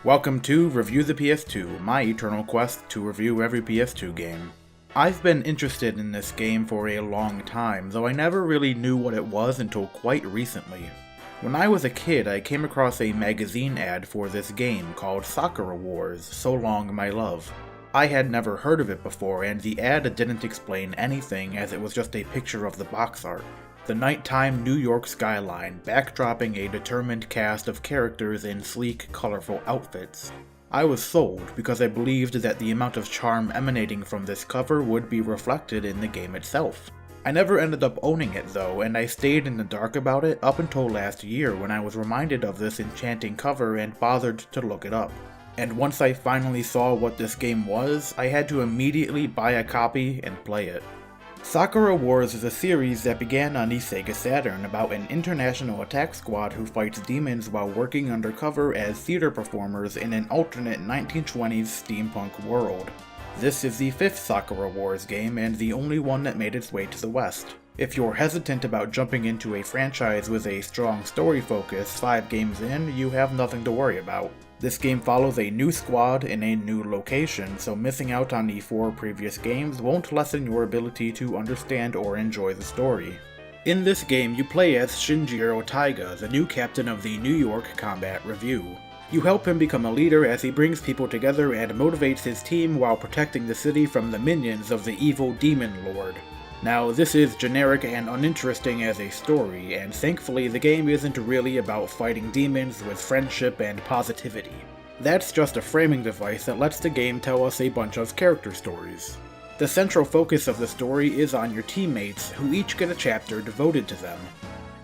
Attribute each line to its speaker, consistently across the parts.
Speaker 1: Welcome to Review the PS2, my eternal quest to review every PS2 game. I've been interested in this game for a long time, though I never really knew what it was until quite recently. When I was a kid, I came across a magazine ad for this game called Sakura Wars, So Long My Love. I had never heard of it before, and the ad didn't explain anything as it was just a picture of the box art. The nighttime New York skyline, backdropping a determined cast of characters in sleek, colorful outfits. I was sold because I believed that the amount of charm emanating from this cover would be reflected in the game itself. I never ended up owning it though, and I stayed in the dark about it up until last year when I was reminded of this enchanting cover and bothered to look it up. And once I finally saw what this game was, I had to immediately buy a copy and play it. Sakura Wars is a series that began on the Sega Saturn about an international attack squad who fights demons while working undercover as theater performers in an alternate 1920s steampunk world. This is the fifth Sakura Wars game and the only one that made its way to the West. If you're hesitant about jumping into a franchise with a strong story focus 5 games in, you have nothing to worry about. This game follows a new squad in a new location, so missing out on the 4 previous games won't lessen your ability to understand or enjoy the story. In this game, you play as Shinjiro Taiga, the new captain of the New York Combat Review. You help him become a leader as he brings people together and motivates his team while protecting the city from the minions of the evil Demon Lord. Now, this is generic and uninteresting as a story, and thankfully the game isn't really about fighting demons with friendship and positivity. That's just a framing device that lets the game tell us a bunch of character stories. The central focus of the story is on your teammates, who each get a chapter devoted to them.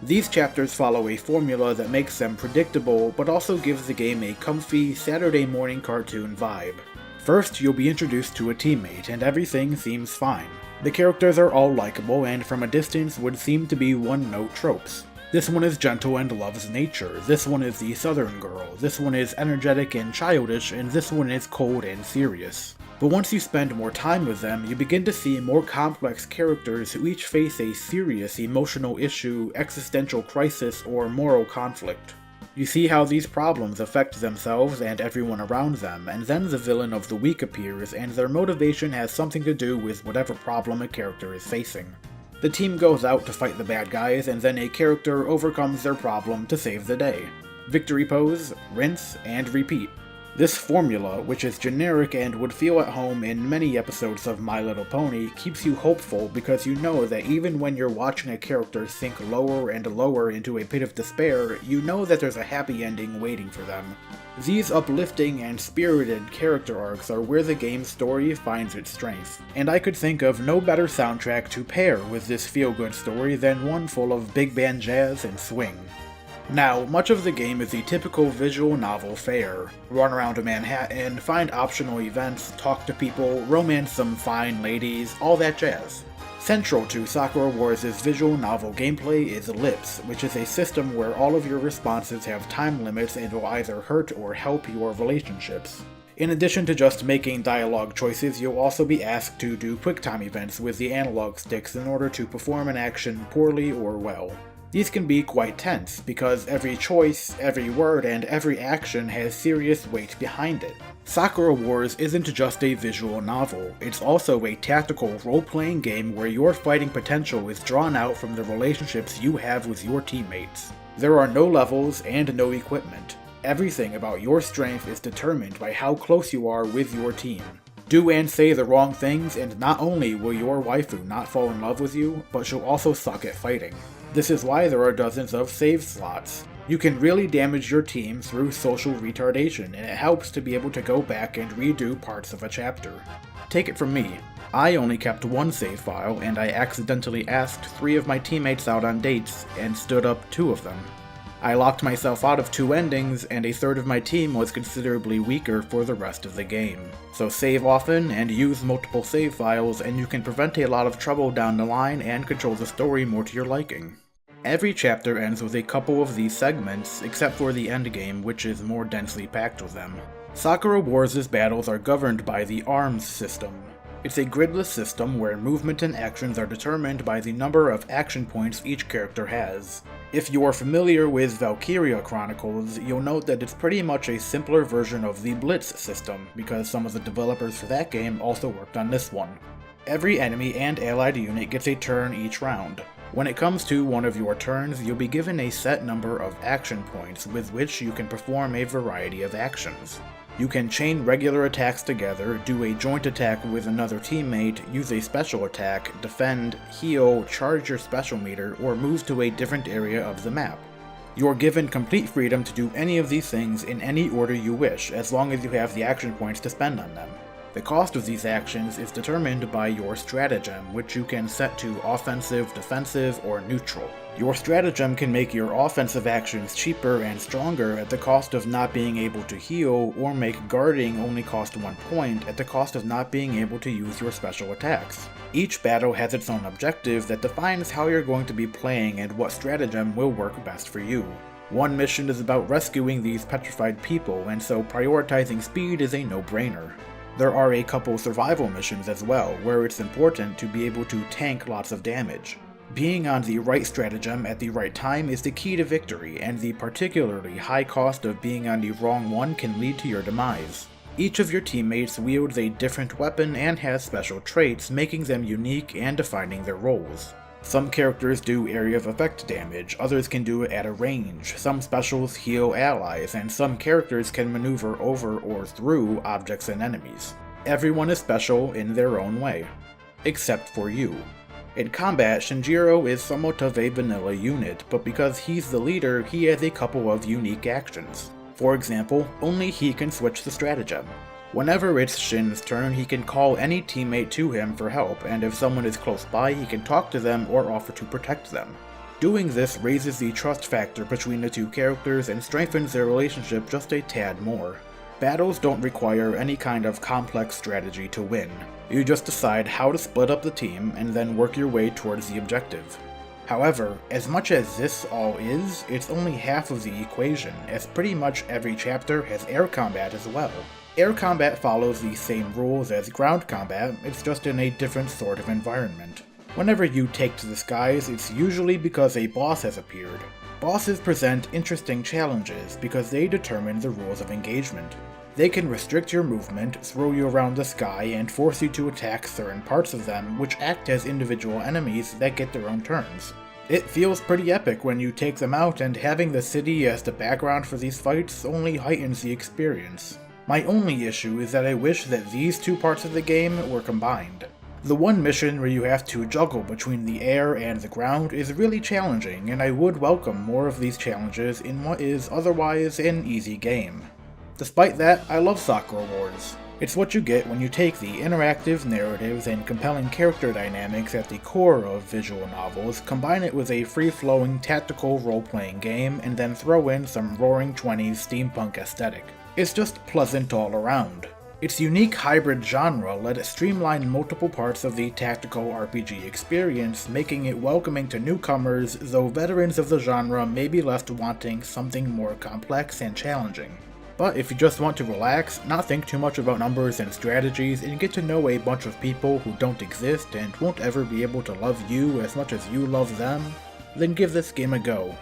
Speaker 1: These chapters follow a formula that makes them predictable, but also gives the game a comfy, Saturday morning cartoon vibe. First, you'll be introduced to a teammate, and everything seems fine. The characters are all likable and from a distance would seem to be one-note tropes. This one is gentle and loves nature, this one is the southern girl, this one is energetic and childish, and this one is cold and serious. But once you spend more time with them, you begin to see more complex characters who each face a serious emotional issue, existential crisis, or moral conflict. You see how these problems affect themselves and everyone around them, and then the villain of the week appears, and their motivation has something to do with whatever problem a character is facing. The team goes out to fight the bad guys, and then a character overcomes their problem to save the day. Victory pose, rinse, and repeat. This formula, which is generic and would feel at home in many episodes of My Little Pony, keeps you hopeful because you know that even when you're watching a character sink lower and lower into a pit of despair, you know that there's a happy ending waiting for them. These uplifting and spirited character arcs are where the game's story finds its strength, and I could think of no better soundtrack to pair with this feel-good story than one full of big band jazz and swing. Now, much of the game is the typical visual novel fare. Run around Manhattan, find optional events, talk to people, romance some fine ladies, all that jazz. Central to Sakura Wars' visual novel gameplay is Lips, which is a system where all of your responses have time limits and will either hurt or help your relationships. In addition to just making dialogue choices, you'll also be asked to do QuickTime events with the analog sticks in order to perform an action poorly or well. These can be quite tense, because every choice, every word, and every action has serious weight behind it. Sakura Wars isn't just a visual novel, it's also a tactical role-playing game where your fighting potential is drawn out from the relationships you have with your teammates. There are no levels and no equipment. Everything about your strength is determined by how close you are with your team. Do and say the wrong things, and not only will your waifu not fall in love with you, but she'll also suck at fighting. This is why there are dozens of save slots. You can really damage your team through social retardation, and it helps to be able to go back and redo parts of a chapter. Take it from me, I only kept one save file, and I accidentally asked 3 of my teammates out on dates, and stood up 2 of them. I locked myself out of 2 endings, and a third of my team was considerably weaker for the rest of the game. So save often, and use multiple save files, and you can prevent a lot of trouble down the line and control the story more to your liking. Every chapter ends with a couple of these segments, except for the endgame, which is more densely packed with them. Sakura Wars' battles are governed by the arms system. It's a gridless system where movement and actions are determined by the number of action points each character has. If you are familiar with Valkyria Chronicles, you'll note that it's pretty much a simpler version of the Blitz system, because some of the developers for that game also worked on this one. Every enemy and allied unit gets a turn each round. When it comes to one of your turns, you'll be given a set number of action points with which you can perform a variety of actions. You can chain regular attacks together, do a joint attack with another teammate, use a special attack, defend, heal, charge your special meter, or move to a different area of the map. You are given complete freedom to do any of these things in any order you wish, as long as you have the action points to spend on them. The cost of these actions is determined by your stratagem, which you can set to offensive, defensive, or neutral. Your stratagem can make your offensive actions cheaper and stronger at the cost of not being able to heal, or make guarding only cost 1 point at the cost of not being able to use your special attacks. Each battle has its own objective that defines how you're going to be playing and what stratagem will work best for you. One mission is about rescuing these petrified people, and so prioritizing speed is a no-brainer. There are a couple survival missions as well, where it's important to be able to tank lots of damage. Being on the right stratagem at the right time is the key to victory, and the particularly high cost of being on the wrong one can lead to your demise. Each of your teammates wields a different weapon and has special traits, making them unique and defining their roles. Some characters do area of effect damage, others can do it at a range, some specials heal allies, and some characters can maneuver over or through objects and enemies. Everyone is special in their own way. Except for you. In combat, Shinjiro is somewhat of a vanilla unit, but because he's the leader, he has a couple of unique actions. For example, only he can switch the stratagem. Whenever it's Shin's turn, he can call any teammate to him for help, and if someone is close by, he can talk to them or offer to protect them. Doing this raises the trust factor between the two characters and strengthens their relationship just a tad more. Battles don't require any kind of complex strategy to win. You just decide how to split up the team and then work your way towards the objective. However, as much as this all is, it's only half of the equation, as pretty much every chapter has air combat as well. Air combat follows the same rules as ground combat, it's just in a different sort of environment. Whenever you take to the skies, it's usually because a boss has appeared. Bosses present interesting challenges because they determine the rules of engagement. They can restrict your movement, throw you around the sky, and force you to attack certain parts of them, which act as individual enemies that get their own turns. It feels pretty epic when you take them out, and having the city as the background for these fights only heightens the experience. My only issue is that I wish that these two parts of the game were combined. The one mission where you have to juggle between the air and the ground is really challenging, and I would welcome more of these challenges in what is otherwise an easy game. Despite that, I love Sakura Wars. It's what you get when you take the interactive narratives and compelling character dynamics at the core of visual novels, combine it with a free-flowing tactical role-playing game, and then throw in some roaring 20s steampunk aesthetic. It's just pleasant all around. Its unique hybrid genre let it streamline multiple parts of the tactical RPG experience, making it welcoming to newcomers, though veterans of the genre may be left wanting something more complex and challenging. But if you just want to relax, not think too much about numbers and strategies, and get to know a bunch of people who don't exist and won't ever be able to love you as much as you love them, then give this game a go.